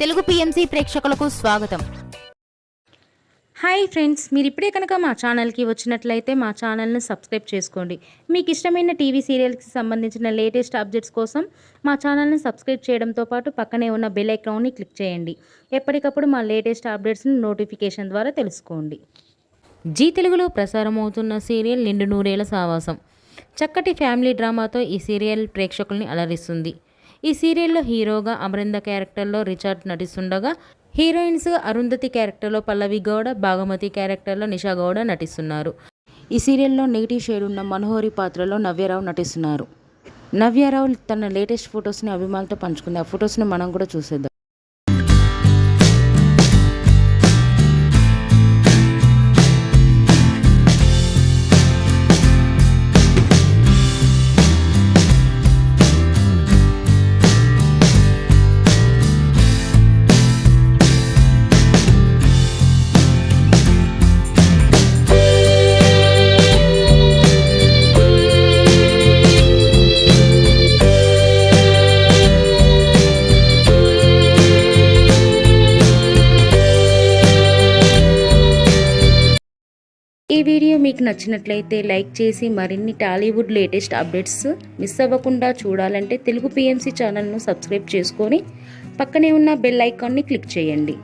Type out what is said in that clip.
Telugu PMC ప్రేక్షకులకు స్వాగతం. Hi friends, మీరు ఇప్పుడే కనుక మా ఛానల్కి వచ్చినట్లయితే మా ఛానల్ని సబ్స్క్రైబ్ చేసుకోండి. మీకు ఇష్టమైన టీవీ సీరియల్స్కి సంబంధించిన లేటెస్ట్ అప్డేట్స్ కోసం మా ఛానల్ని సబ్స్క్రైబ్ చేయడంతో పాటు పక్కనే ఉన్న బెల్ ఐకాన్ని క్లిక్ చేయండి. ఎప్పటికప్పుడు మా లేటెస్ట్ అప్డేట్స్ని నోటిఫికేషన్ ద్వారా తెలుసుకోండి. జీ తెలుగులో ప్రసారమవుతున్న సీరియల్ నిండు నూరేళ్ల సావాసం. చక్కటి ఫ్యామిలీ డ్రామాతో ఈ సీరియల్ ప్రేక్షకుల్ని అలరిస్తుంది. ఈ సీరియల్లో హీరోగా అమరింద క్యారెక్టర్లో రిచార్డ్ నటిస్తుండగా, హీరోయిన్స్ అరుంధతి క్యారెక్టర్లో పల్లవి గౌడ, భాగమతి క్యారెక్టర్లో నిషా గౌడ నటిస్తున్నారు. ఈ సీరియల్లో నెగిటివ్ షేడ్ ఉన్న మనోహరి పాత్రలో నవ్యారావు నటిస్తున్నారు. నవ్యారావు తన లేటెస్ట్ ఫొటోస్ని అభిమానులతో పంచుకుంది. ఆ ఫొటోస్ని మనం కూడా చూసేద్దాం. ఈ వీడియో మీకు నచ్చినట్లయితే లైక్ చేసి మరిన్ని టాలీవుడ్ లేటెస్ట్ అప్డేట్స్ మిస్ అవ్వకుండా చూడాలంటే తెలుగు పిఎంసి ఛానల్ను సబ్స్క్రైబ్ చేసుకొని పక్కనే ఉన్న బెల్ ఐకాన్ని క్లిక్ చేయండి.